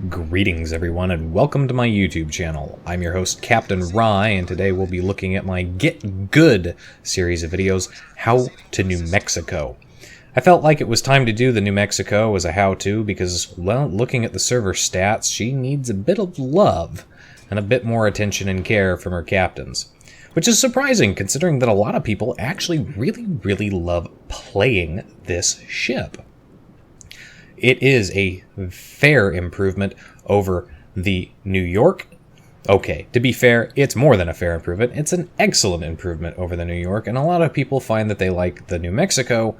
Greetings everyone and welcome to my YouTube channel. I'm your host Captain Rye and today we'll be looking at my Get Good series of videos, How to New Mexico. I felt like it was time to do the New Mexico as a how-to because, well, looking at the server stats, she needs a bit of love and a bit more attention and care from her captains. Which is surprising considering that a lot of people actually really love playing this ship. It is a fair improvement over the New York. Okay, to be fair, it's more than a fair improvement. It's an excellent improvement over the New York, and a lot of people find that they like the New Mexico,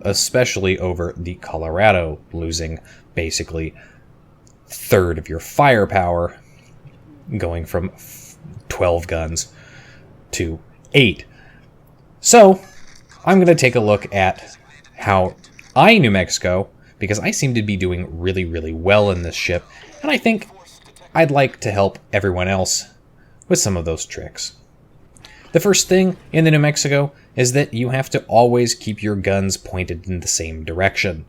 especially over the Colorado, losing basically a third of your firepower, going from 12 guns to 8. So, I'm going to take a look at how New Mexico, because I seem to be doing really well in this ship, and I think I'd like to help everyone else with some of those tricks. The first thing in the New Mexico is that you have to always keep your guns pointed in the same direction.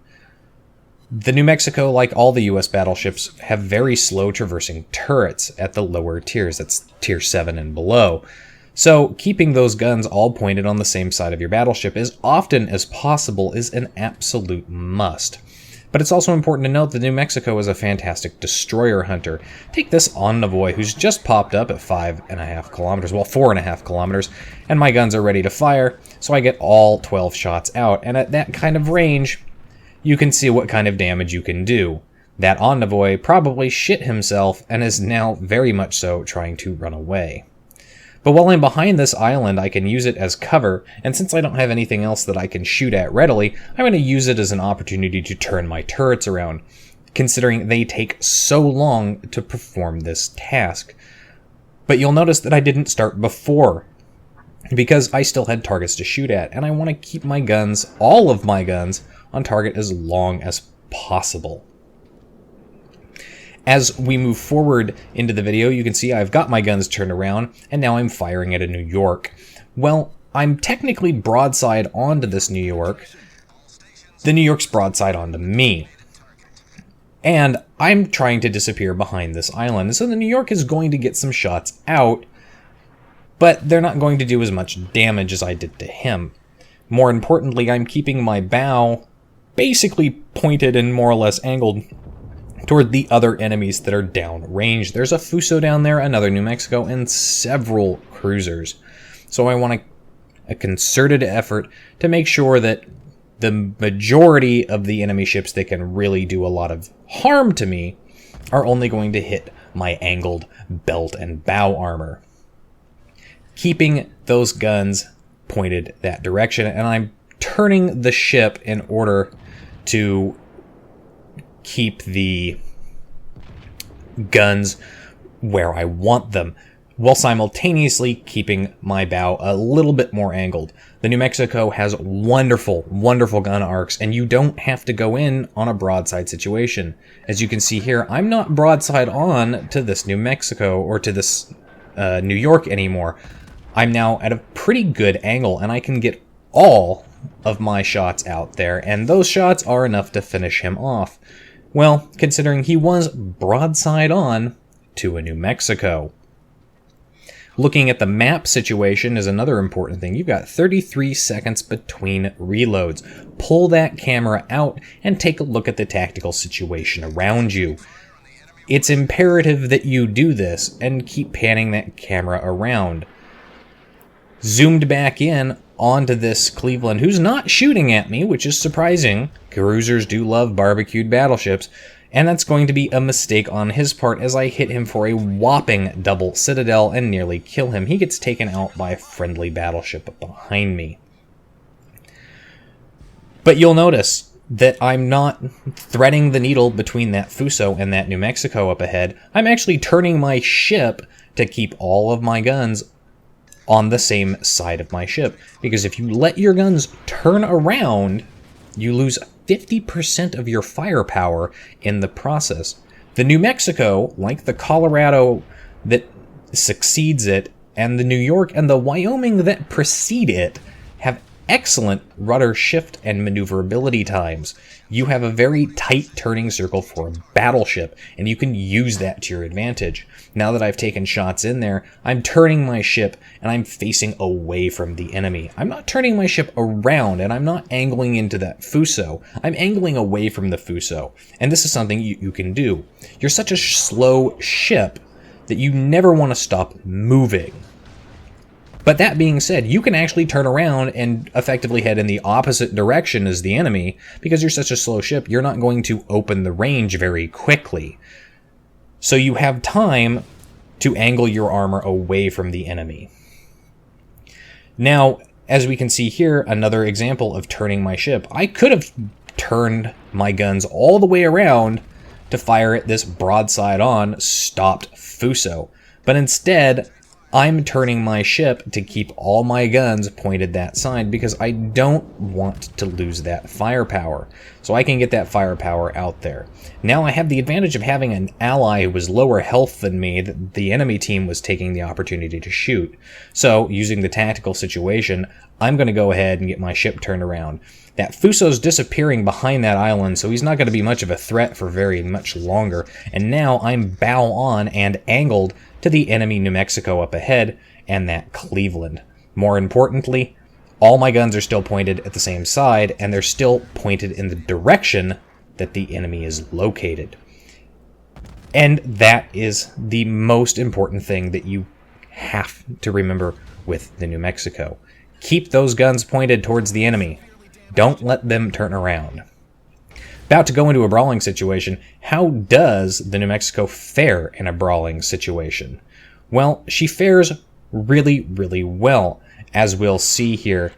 The New Mexico, like all the US battleships, have very slow traversing turrets at the lower tiers, that's tier 7 and below. So keeping those guns all pointed on the same side of your battleship as often as possible is an absolute must. But it's also important to note that New Mexico is a fantastic destroyer hunter. Take this envoy who's just popped up at 5.5 kilometers, well 4.5 kilometers, and my guns are ready to fire, so I get all 12 shots out, and at that kind of range, you can see what kind of damage you can do. That envoy probably shit himself and is now very much so trying to run away. But while I'm behind this island, I can use it as cover, and since I don't have anything else that I can shoot at readily, I'm going to use it as an opportunity to turn my turrets around, considering they take so long to perform this task. But you'll notice that I didn't start before, because I still had targets to shoot at, and I want to keep my guns, all of my guns, on target as long as possible. As we move forward into the video, you can see I've got my guns turned around, and now I'm firing at a New York. Well, I'm technically broadside onto this New York. The New York's broadside onto me. And I'm trying to disappear behind this island, so the New York is going to get some shots out, but they're not going to do as much damage as I did to him. More importantly, I'm keeping my bow basically pointed and more or less angled toward the other enemies that are downrange. There's a Fuso down there, another New Mexico, and several cruisers. So I want a concerted effort to make sure that the majority of the enemy ships that can really do a lot of harm to me are only going to hit my angled belt and bow armor. Keeping those guns pointed that direction, and I'm turning the ship in order to keep the guns where I want them, while simultaneously keeping my bow a little bit more angled. The New Mexico has wonderful gun arcs, and you don't have to go in on a broadside situation. As you can see here, I'm not broadside on to this New Mexico or to this New York anymore. I'm now at a pretty good angle, and I can get all of my shots out there, and those shots are enough to finish him off. Well, considering he was broadside on to a New Mexico. Looking at the map situation is another important thing. You've got 33 seconds between reloads. Pull that camera out and take a look at the tactical situation around you. It's imperative that you do this and keep panning that camera around. Zoomed back in onto this Cleveland, who's not shooting at me, which is surprising. Cruisers do love barbecued battleships, and that's going to be a mistake on his part as I hit him for a whopping double citadel and nearly kill him. He gets taken out by a friendly battleship behind me. But you'll notice that I'm not threading the needle between that Fuso and that New Mexico up ahead. I'm actually turning my ship to keep all of my guns on the same side of my ship, because if you let your guns turn around, you lose 50% of your firepower in the process. The New Mexico, like the Colorado that succeeds it, and the New York and the Wyoming that precede it, have excellent rudder shift and maneuverability times. You have a very tight turning circle for a battleship, and you can use that to your advantage. Now that I've taken shots in there, I'm turning my ship and I'm facing away from the enemy. I'm not turning my ship around, and I'm not angling into that fuso. I'm angling away from the fuso, and this is something you can do. You're such a slow ship that you never want to stop moving. But that being said, you can actually turn around and effectively head in the opposite direction as the enemy. Because you're such a slow ship, you're not going to open the range very quickly. So you have time to angle your armor away from the enemy. Now, as we can see here, another example of turning my ship. I could have turned my guns all the way around to fire at this broadside on, stopped fuso. But instead, I'm turning my ship to keep all my guns pointed that side because I don't want to lose that firepower. So I can get that firepower out there. Now I have the advantage of having an ally who was lower health than me that the enemy team was taking the opportunity to shoot. So, using the tactical situation, I'm going to go ahead and get my ship turned around. That fuso's disappearing behind that island, so he's not going to be much of a threat for very much longer. And now I'm bow on and angled to the enemy New Mexico up ahead, and that Cleveland. More importantly, all my guns are still pointed at the same side, and they're still pointed in the direction that the enemy is located. And that is the most important thing that you have to remember with the New Mexico. Keep those guns pointed towards the enemy. Don't let them turn around. About to go into a brawling situation, how does the New Mexico fare in a brawling situation? Well, she fares really, really well, as we'll see here,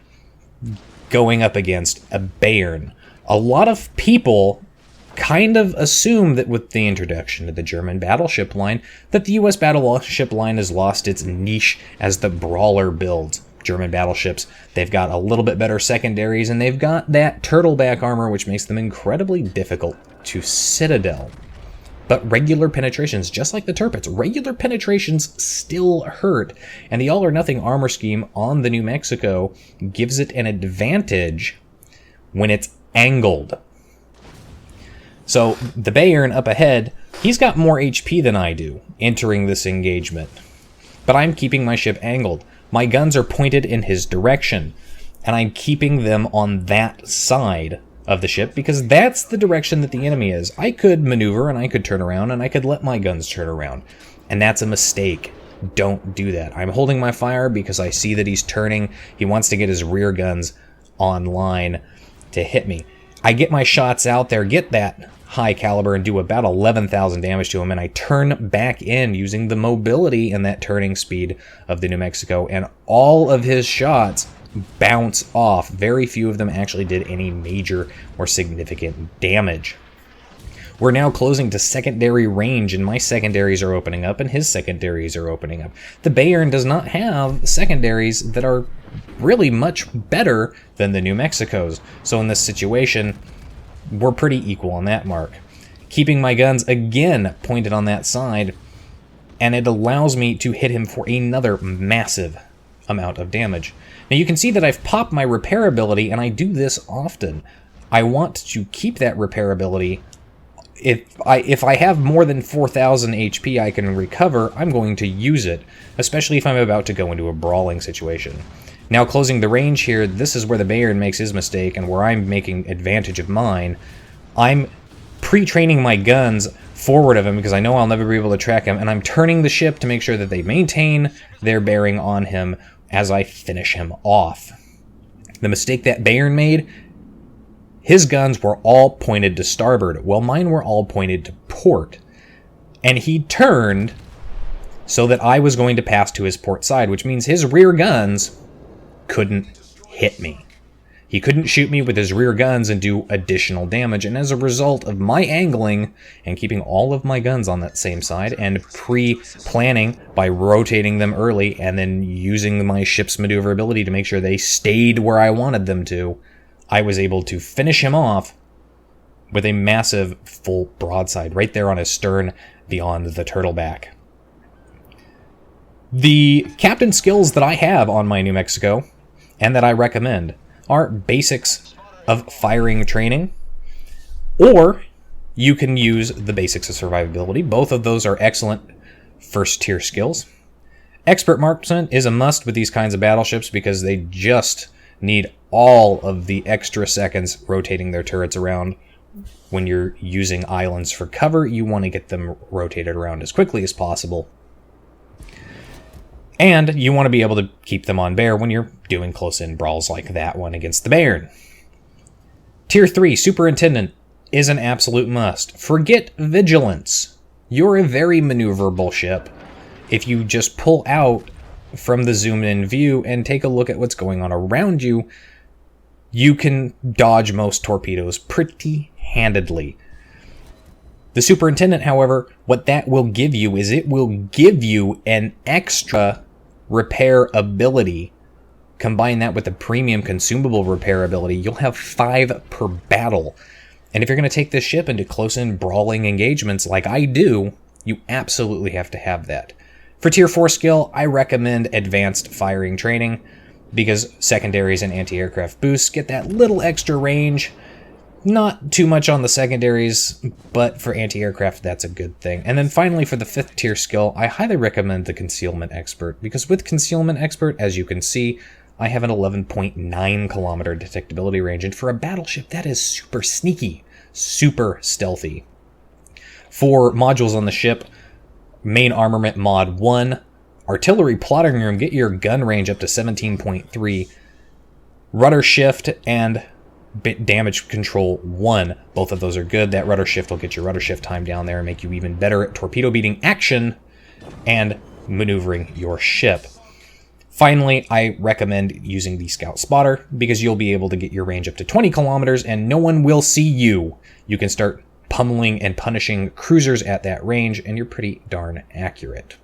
going up against a Bayern. A lot of people kind of assume that with the introduction of the German battleship line, that the US battleship line has lost its niche as the brawler build. German battleships, they've got a little bit better secondaries, and they've got that turtleback armor, which makes them incredibly difficult to citadel. But regular penetrations, just like the Tirpitz, regular penetrations still hurt, and the all-or-nothing armor scheme on the New Mexico gives it an advantage when it's angled. So the Bayern up ahead, he's got more HP than I do entering this engagement, but I'm keeping my ship angled. My guns are pointed in his direction, and I'm keeping them on that side of the ship because that's the direction that the enemy is. I could maneuver and I could turn around and I could let my guns turn around, and that's a mistake. Don't do that. I'm holding my fire because I see that he's turning. He wants to get his rear guns online to hit me. I get my shots out there, get that high caliber, and do about 11,000 damage to him, and I turn back in using the mobility and that turning speed of the New Mexico, and all of his shots bounce off. Very few of them actually did any major or significant damage. We're now closing to secondary range, and my secondaries are opening up, and his secondaries are opening up. The Bayern does not have secondaries that are really much better than the New Mexico's, so in this situation, we're pretty equal on that mark. Keeping my guns again pointed on that side, and it allows me to hit him for another massive amount of damage. Now you can see that I've popped my repair ability, and I do this often. I want to keep that repair ability. If I have more than 4,000 HP I can recover, I'm going to use it, especially if I'm about to go into a brawling situation. Now closing the range here, this is where the Bayern makes his mistake and where I'm making advantage of mine. I'm pre-training my guns forward of him because I know I'll never be able to track him, and I'm turning the ship to make sure that they maintain their bearing on him as I finish him off. The mistake that Bayern made, his guns were all pointed to starboard, while mine were all pointed to port. And he turned so that I was going to pass to his port side, which means his rear guns couldn't hit me. He couldn't shoot me with his rear guns and do additional damage, and as a result of my angling and keeping all of my guns on that same side and pre-planning by rotating them early and then using my ship's maneuverability to make sure they stayed where I wanted them to, I was able to finish him off with a massive full broadside right there on his stern beyond the turtleback. The captain skills that I have on my New Mexico, and that I recommend, are basics of firing training, or you can use the basics of survivability. Both of those are excellent first tier skills. Expert marksman is a must with these kinds of battleships because they just need all of the extra seconds rotating their turrets around. When you're using islands for cover, you want to get them rotated around as quickly as possible. And you want to be able to keep them on bear when you're doing close-in brawls like that one against the Baron. Tier 3, Superintendent, is an absolute must. Forget Vigilance. You're a very maneuverable ship. If you just pull out from the zoomed-in view and take a look at what's going on around you, you can dodge most torpedoes pretty handedly. The Superintendent, however, what that will give you is it will give you an extra repair ability. Combine that with the premium consumable repair ability, you'll have 5 per battle. And if you're going to take this ship into close-in brawling engagements like I do, you absolutely have to have that. For Tier 4 skill, I recommend Advanced Firing Training, because secondaries and anti-aircraft boosts get that little extra range. Not too much on the secondaries, but for anti-aircraft, that's a good thing. And then finally, for the 5th tier skill, I highly recommend the Concealment Expert, because with Concealment Expert, as you can see, I have an 11.9 kilometer detectability range, and for a battleship, that is super sneaky, super stealthy. For modules on the ship, Main Armament Mod 1, Artillery Plotting Room, get your gun range up to 17.3, Rudder Shift, and Damage Control 1. Both of those are good. That rudder shift will get your rudder shift time down there and make you even better at torpedo beating action and maneuvering your ship. Finally, I recommend using the Scout Spotter because you'll be able to get your range up to 20 kilometers and no one will see you. You can start pummeling and punishing cruisers at that range and you're pretty darn accurate.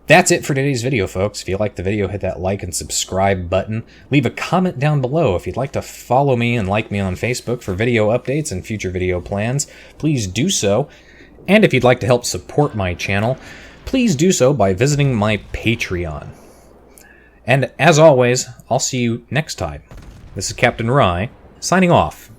That's it for today's video, folks. If you liked the video, hit that like and subscribe button. Leave a comment down below. If you'd like to follow me and like me on Facebook for video updates and future video plans, please do so. And if you'd like to help support my channel, please do so by visiting my Patreon. And as always, I'll see you next time. This is Captain Rye, signing off.